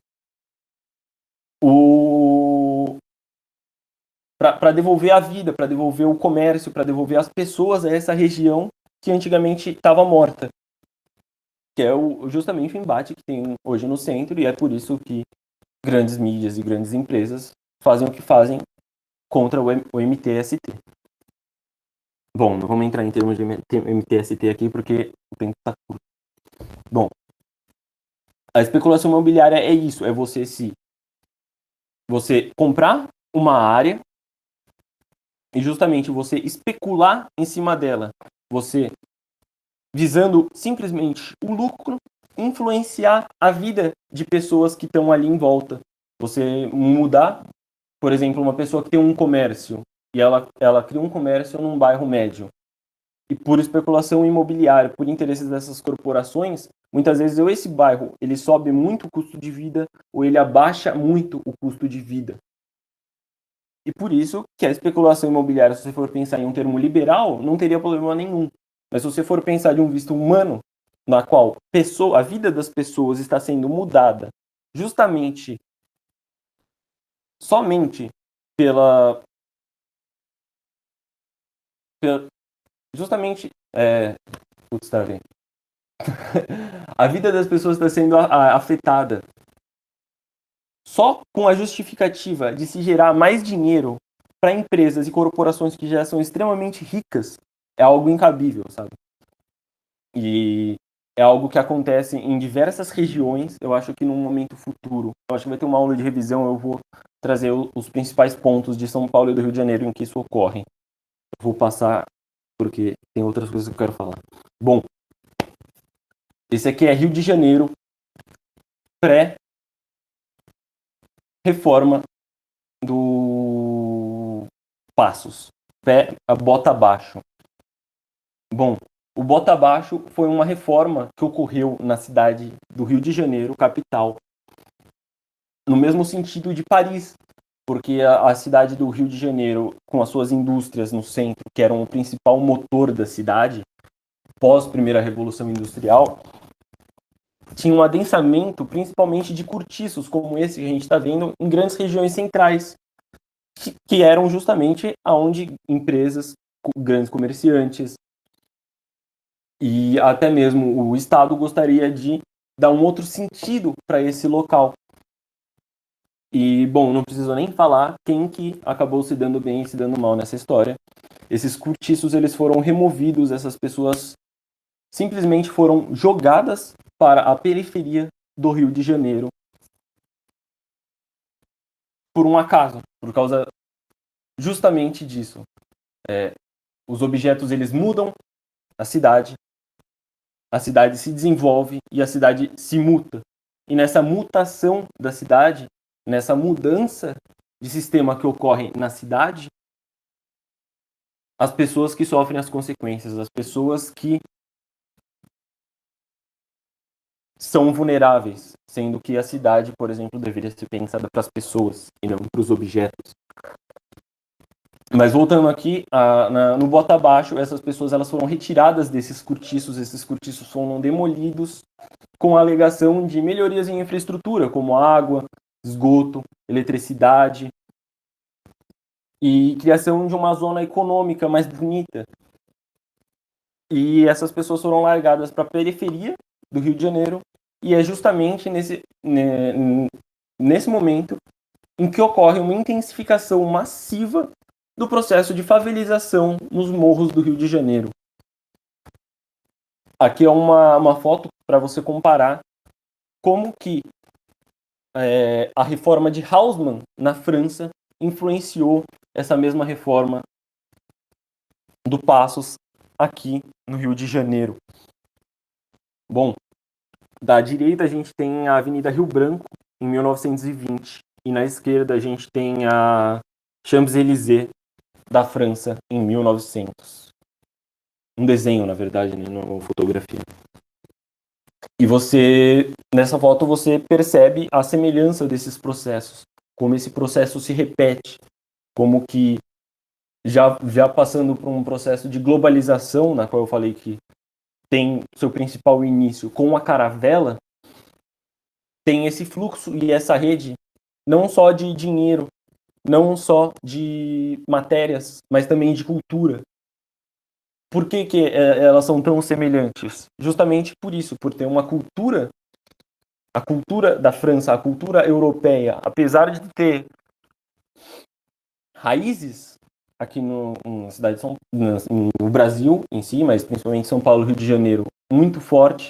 para devolver a vida, para devolver o comércio, para devolver as pessoas a essa região que antigamente estava morta. Que é justamente o embate que tem hoje no centro, e é por isso que grandes mídias e grandes empresas fazem o que fazem contra o MTST. Bom, não vamos entrar em termos de MTST aqui porque o tempo está curto. Bom, a especulação imobiliária é isso, é você comprar uma área e justamente você especular em cima dela, você visando simplesmente o lucro, influenciar a vida de pessoas que estão ali em volta. Você mudar, por exemplo, uma pessoa que tem um comércio e ela cria um comércio num bairro médio. E por especulação imobiliária, por interesses dessas corporações, muitas vezes esse bairro ele sobe muito o custo de vida ou ele abaixa muito o custo de vida. E por isso que a especulação imobiliária, se você for pensar em um termo liberal, não teria problema nenhum. Mas se você for pensar de um visto humano, na qual a vida das pessoas está sendo mudada justamente, somente pela justamente, putz, tá vendo? A vida das pessoas está sendo afetada só com a justificativa de se gerar mais dinheiro para empresas e corporações que já são extremamente ricas, é algo incabível, sabe? E é algo que acontece em diversas regiões. Eu acho que num momento futuro, eu acho que vai ter uma aula de revisão, eu vou trazer os principais pontos de São Paulo e do Rio de Janeiro em que isso ocorre. Eu vou passar porque tem outras coisas que eu quero falar. Bom, esse aqui é Rio de Janeiro pré-reforma do Passos. Pé a bota abaixo. Bom, O bota abaixo foi uma reforma que ocorreu na cidade do Rio de Janeiro, capital, no mesmo sentido de Paris, porque a cidade do Rio de Janeiro, com as suas indústrias no centro, que eram o principal motor da cidade, pós Primeira Revolução Industrial, tinha um adensamento principalmente de cortiços, como esse que a gente está vendo, em grandes regiões centrais, que eram justamente aonde empresas, grandes comerciantes e até mesmo o Estado gostaria de dar um outro sentido para esse local. E, bom, não preciso nem falar quem que acabou se dando bem e se dando mal nessa história. Esses cortiços, eles foram removidos, essas pessoas simplesmente foram jogadas para a periferia do Rio de Janeiro por um acaso, por causa justamente disso. Os objetos, eles mudam a cidade se desenvolve e a cidade se muta. E nessa mutação da cidade, nessa mudança de sistema que ocorre na cidade, as pessoas que sofrem as consequências, as pessoas que são vulneráveis, sendo que a cidade, por exemplo, deveria ser pensada para as pessoas e não para os objetos. Mas voltando aqui, no bota abaixo, essas pessoas elas foram retiradas desses cortiços, esses cortiços foram demolidos com a alegação de melhorias em infraestrutura, como água, esgoto, eletricidade e criação de uma zona econômica mais bonita. E essas pessoas foram largadas para a periferia do Rio de Janeiro e é justamente nesse momento em que ocorre uma intensificação massiva do processo de favelização nos morros do Rio de Janeiro. Aqui é uma foto para você comparar como que a reforma de Haussmann na França influenciou essa mesma reforma do Passos aqui no Rio de Janeiro. Bom, da direita a gente tem a Avenida Rio Branco, em 1920, e na esquerda a gente tem a Champs-Élysées da França, em 1900. Um desenho, na verdade, né, não uma fotografia. E nessa foto, você percebe a semelhança desses processos, como esse processo se repete, como que já passando por um processo de globalização, na qual eu falei que tem seu principal início com a caravela, tem esse fluxo e essa rede não só de dinheiro, não só de matérias, mas também de cultura. Por que elas são tão semelhantes? Justamente por isso, por ter uma cultura, a cultura da França, a cultura europeia, apesar de ter raízes aqui na cidade de no Brasil em si, mas principalmente São Paulo, Rio de Janeiro, muito forte.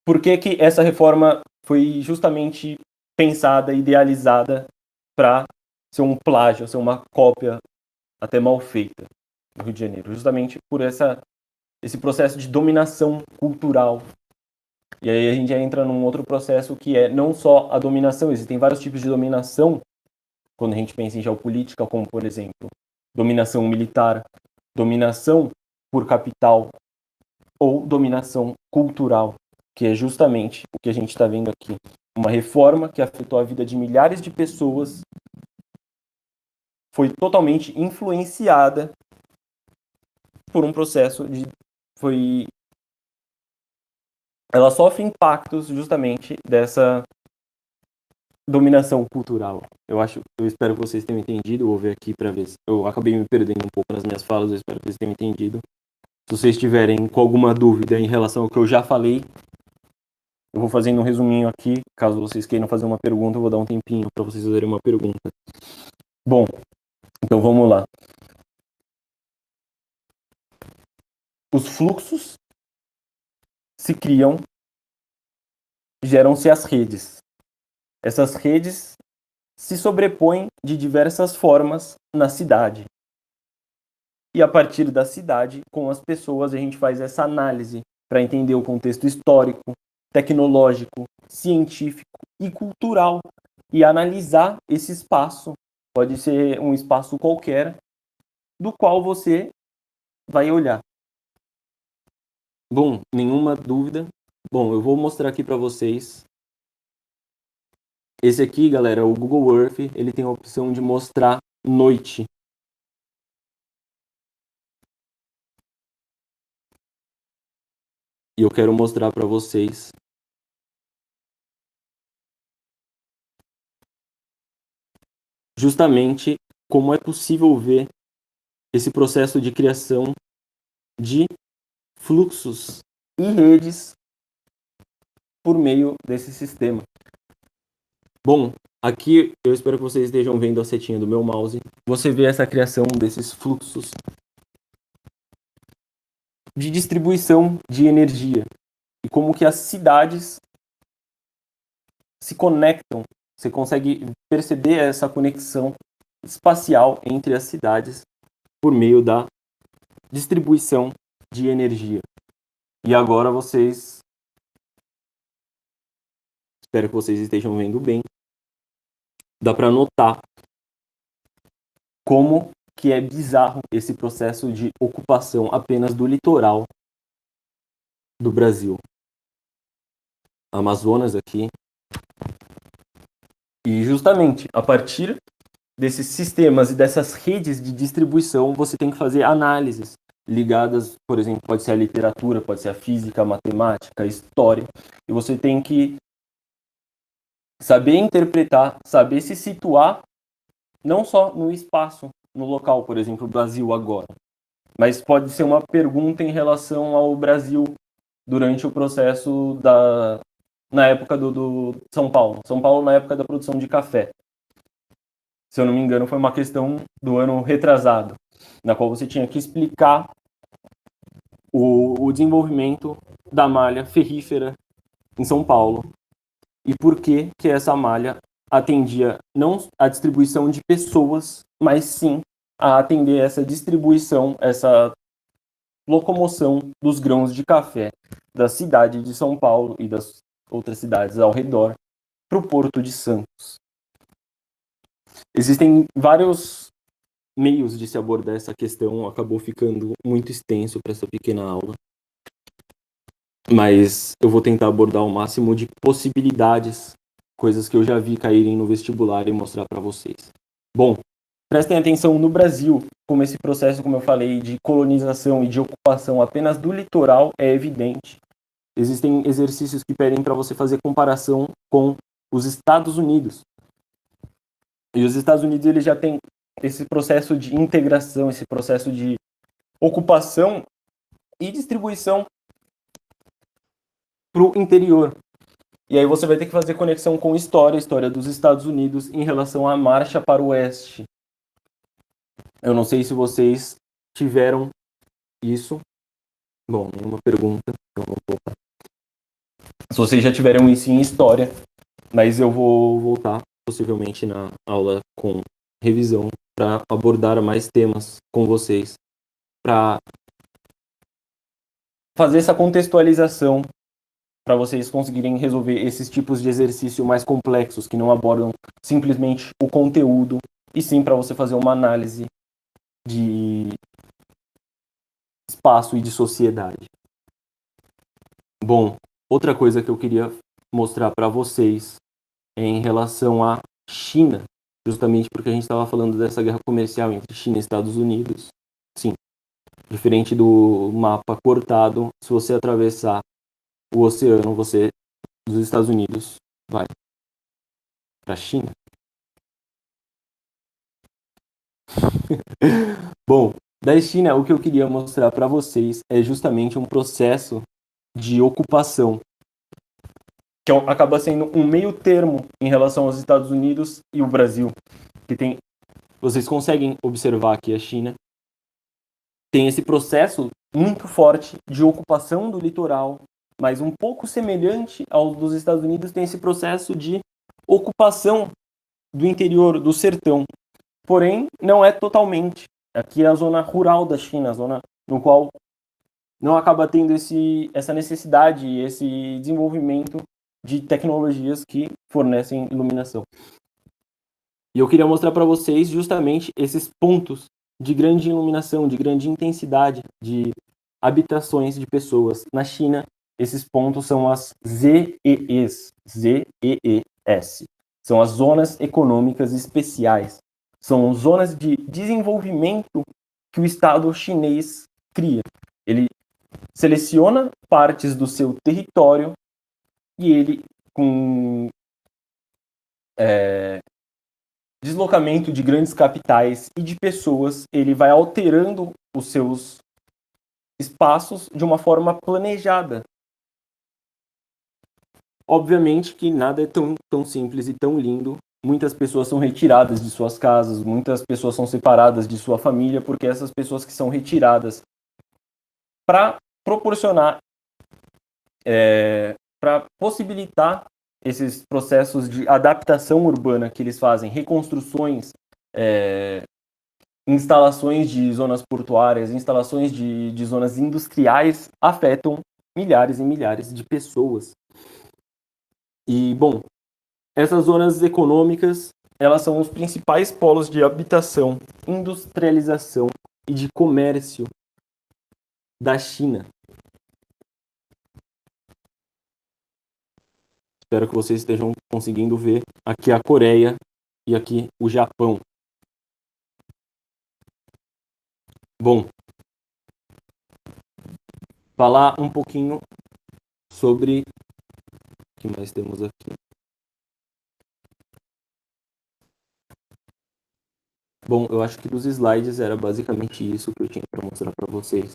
Por que essa reforma foi justamente pensada, idealizada para ser um plágio, ser uma cópia até mal feita do Rio de Janeiro? Justamente por esse processo de dominação cultural. E aí a gente já entra num outro processo que é não só a dominação, existem vários tipos de dominação, quando a gente pensa em geopolítica, como, por exemplo, dominação militar, dominação por capital ou dominação cultural, que é justamente o que a gente está vendo aqui. Uma reforma que afetou a vida de milhares de pessoas foi totalmente influenciada por um processo ela sofre impactos justamente dessa dominação cultural. Eu espero que vocês tenham entendido. Eu vou ver aqui para ver se eu acabei me perdendo um pouco nas minhas falas. Eu espero que vocês tenham entendido. Se vocês tiverem com alguma dúvida em relação ao que eu já falei, eu vou fazendo um resuminho aqui. Caso vocês queiram fazer uma pergunta, eu vou dar um tempinho para vocês fazerem uma pergunta. Bom, então vamos lá. Os fluxos se criam, geram-se as redes. Essas redes se sobrepõem de diversas formas na cidade. E a partir da cidade, com as pessoas, a gente faz essa análise para entender o contexto histórico, tecnológico, científico e cultural e analisar esse espaço. Pode ser um espaço qualquer, do qual você vai olhar. Bom, nenhuma dúvida. Bom, eu vou mostrar aqui para vocês. Esse aqui, galera, o Google Earth, ele tem a opção de mostrar noite. E eu quero mostrar para vocês justamente como é possível ver esse processo de criação de fluxos e redes por meio desse sistema. Bom, aqui eu espero que vocês estejam vendo a setinha do meu mouse. Você vê essa criação desses fluxos de distribuição de energia e como que as cidades se conectam. Você consegue perceber essa conexão espacial entre as cidades por meio da distribuição de energia. E agora vocês, espero que vocês estejam vendo bem, dá para notar como que é bizarro esse processo de ocupação apenas do litoral do Brasil. Amazonas aqui. E justamente a partir desses sistemas e dessas redes de distribuição, você tem que fazer análises ligadas, por exemplo, pode ser a literatura, pode ser a física, a matemática, a história, e você tem que saber interpretar, saber se situar, não só no espaço, no local, por exemplo, o Brasil agora, mas pode ser uma pergunta em relação ao Brasil durante o processo na época do São Paulo. São Paulo na época da produção de café. Se eu não me engano, foi uma questão do ano retrasado, na qual você tinha que explicar o desenvolvimento da malha ferrífera em São Paulo e por que essa malha atendia não a distribuição de pessoas, mas sim a atender essa distribuição, essa locomoção dos grãos de café da cidade de São Paulo e das outras cidades ao redor para o Porto de Santos. Existem vários meios de se abordar essa questão, acabou ficando muito extenso para essa pequena aula. Mas eu vou tentar abordar o máximo de possibilidades, coisas que eu já vi caírem no vestibular e mostrar para vocês. Bom, prestem atenção no Brasil, como esse processo, como eu falei, de colonização e de ocupação apenas do litoral é evidente. Existem exercícios que pedem para você fazer comparação com os Estados Unidos. E os Estados Unidos, eles já têm esse processo de integração, esse processo de ocupação e distribuição para o interior. E aí você vai ter que fazer conexão com a história dos Estados Unidos em relação à marcha para o oeste. Eu não sei se vocês tiveram isso. Bom, nenhuma pergunta. Então vou voltar. Se vocês já tiveram isso em história, mas eu vou voltar possivelmente na aula com revisão para abordar mais temas com vocês, para fazer essa contextualização para vocês conseguirem resolver esses tipos de exercício mais complexos, que não abordam simplesmente o conteúdo, e sim para você fazer uma análise de espaço e de sociedade. Bom, outra coisa que eu queria mostrar para vocês é em relação à China, justamente porque a gente estava falando dessa guerra comercial entre China e Estados Unidos. Sim, diferente do mapa cortado, se você atravessar o oceano, você dos Estados Unidos vai para a China. Bom, da China, o que eu queria mostrar para vocês é justamente um processo de ocupação, que acaba sendo um meio termo em relação aos Estados Unidos e o Brasil, que tem, vocês conseguem observar aqui a China, tem esse processo muito forte de ocupação do litoral, mas um pouco semelhante ao dos Estados Unidos, tem esse processo de ocupação do interior, do sertão. Porém, não é totalmente. Aqui é a zona rural da China, a zona no qual não acaba tendo essa necessidade, esse desenvolvimento de tecnologias que fornecem iluminação. E eu queria mostrar para vocês justamente esses pontos de grande iluminação, de grande intensidade de habitações de pessoas. Na China, esses pontos são as ZEEs, ZEES. São as zonas econômicas especiais. São zonas de desenvolvimento que o Estado chinês cria. Ele seleciona partes do seu território e ele, com deslocamento de grandes capitais e de pessoas, ele vai alterando os seus espaços de uma forma planejada. Obviamente que nada é tão simples e tão lindo. Muitas pessoas são retiradas de suas casas, muitas pessoas são separadas de sua família, porque essas pessoas que são retiradas para proporcionar, para possibilitar esses processos de adaptação urbana que eles fazem, reconstruções, instalações de zonas portuárias, instalações de zonas industriais, afetam milhares e milhares de pessoas. E, bom, essas zonas econômicas, elas são os principais polos de habitação, industrialização e de comércio da China. Espero que vocês estejam conseguindo ver aqui a Coreia e aqui o Japão. Bom, falar um pouquinho sobre o que mais temos aqui. Bom, eu acho que dos slides era basicamente isso que eu tinha para mostrar para vocês.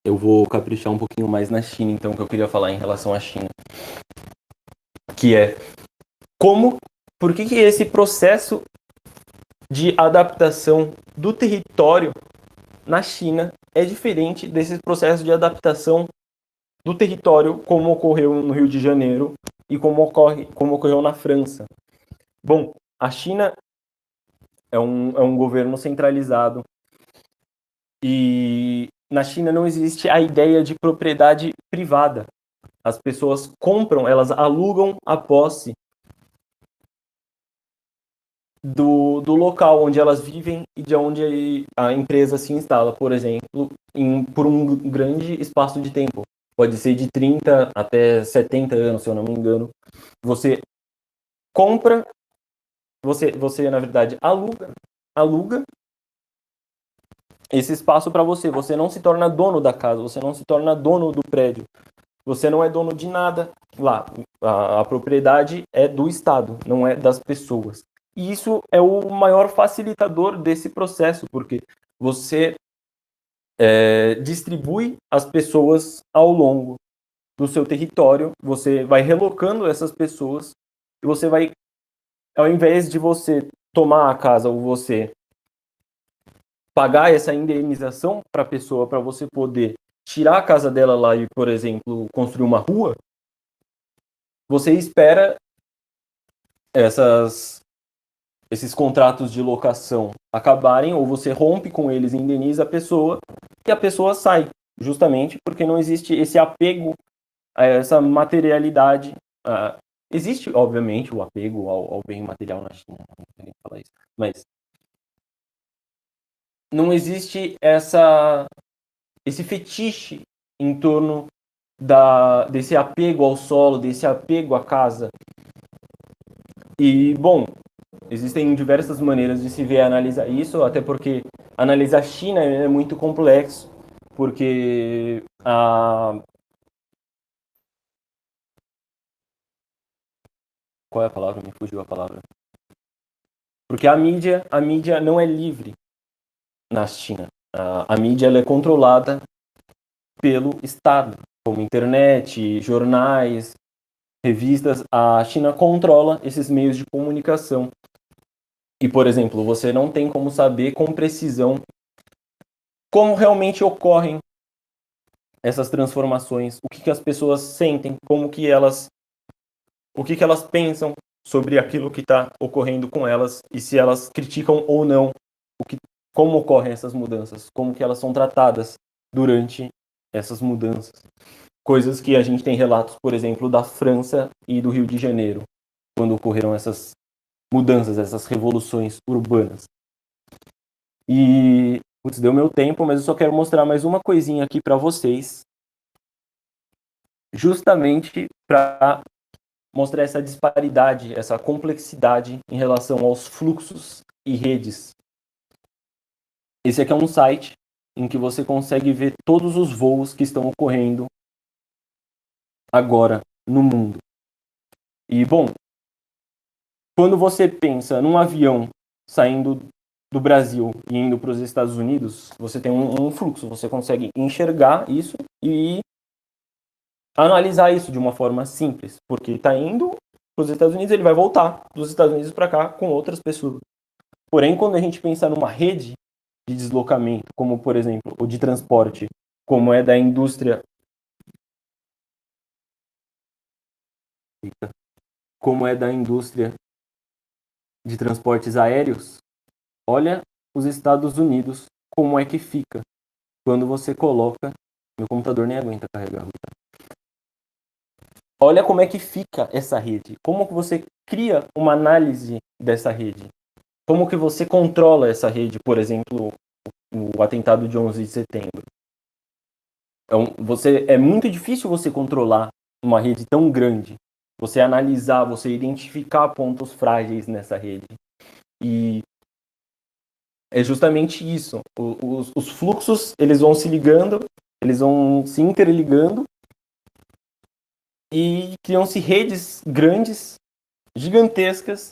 Eu vou caprichar um pouquinho mais na China, então, que eu queria falar em relação à China. Que é por que esse processo de adaptação do território na China é diferente desses processos de adaptação do território como ocorreu no Rio de Janeiro e como ocorreu na França. Bom, a China é um governo centralizado e na China não existe a ideia de propriedade privada. As pessoas compram, elas alugam a posse do local onde elas vivem e de onde a empresa se instala, por exemplo, por um grande espaço de tempo. Pode ser de 30 até 70 anos, se eu não me engano. Você compra, você na verdade aluga esse espaço para você. Você não se torna dono da casa, você não se torna dono do prédio. Você não é dono de nada lá. A propriedade é do Estado, não é das pessoas. E isso é o maior facilitador desse processo, porque você distribui as pessoas ao longo do seu território, você vai relocando essas pessoas e você vai, ao invés de você tomar a casa ou você pagar essa indenização para a pessoa para você poder tirar a casa dela lá e, por exemplo, construir uma rua, você espera esses contratos de locação acabarem, ou você rompe com eles, indeniza a pessoa, e a pessoa sai, justamente porque não existe esse apego a essa materialidade. Existe, obviamente, o apego ao bem material na China, não tem nem falar isso, mas não existe esse fetiche em torno desse apego ao solo, desse apego à casa. E, bom, existem diversas maneiras de se ver e analisar isso, até porque analisar a China é muito complexo, porque qual é a palavra? Me fugiu a palavra. Porque a mídia não é livre na China. A mídia ela é controlada pelo Estado, como internet, jornais, revistas. A China controla esses meios de comunicação. E, por exemplo, você não tem como saber com precisão como realmente ocorrem essas transformações, o que as pessoas sentem, o que elas pensam sobre aquilo que está ocorrendo com elas e se elas criticam ou não como ocorrem essas mudanças, como que elas são tratadas durante essas mudanças. Coisas que a gente tem relatos, por exemplo, da França e do Rio de Janeiro, quando ocorreram essas mudanças, essas revoluções urbanas. E, putz, deu meu tempo, mas eu só quero mostrar mais uma coisinha aqui para vocês, justamente para mostrar essa disparidade, essa complexidade em relação aos fluxos e redes. Esse aqui é um site em que você consegue ver todos os voos que estão ocorrendo agora no mundo. E, bom, quando você pensa num avião saindo do Brasil e indo para os Estados Unidos, você tem um fluxo, você consegue enxergar isso e analisar isso de uma forma simples, porque está indo para os Estados Unidos, ele vai voltar dos Estados Unidos para cá com outras pessoas. Porém, quando a gente pensa numa rede de deslocamento, como por exemplo, o de transporte, como é da indústria, como é da indústria de transportes aéreos, olha os Estados Unidos, como é que fica quando você coloca. Meu computador nem aguenta carregar. Olha como é que fica essa rede. Como que você cria uma análise dessa rede. Como que você controla essa rede, por exemplo, o atentado de 11 de setembro. Então, é muito difícil você controlar uma rede tão grande. Você analisar, você identificar pontos frágeis nessa rede. E é justamente isso. Os fluxos, eles vão se ligando, eles vão se interligando e criam-se redes grandes, gigantescas,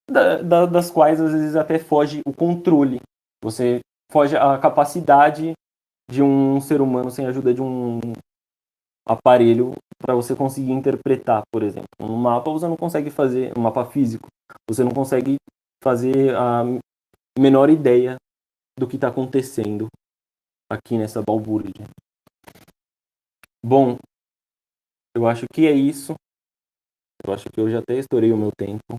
das quais às vezes até foge o controle. Você foge a capacidade de um ser humano sem a ajuda de um aparelho para você conseguir interpretar, por exemplo. Um mapa você não consegue fazer, um mapa físico, você não consegue fazer a menor ideia do que está acontecendo aqui nessa balbúrdia. Bom, eu acho que é isso. Eu acho que eu já até estourei o meu tempo.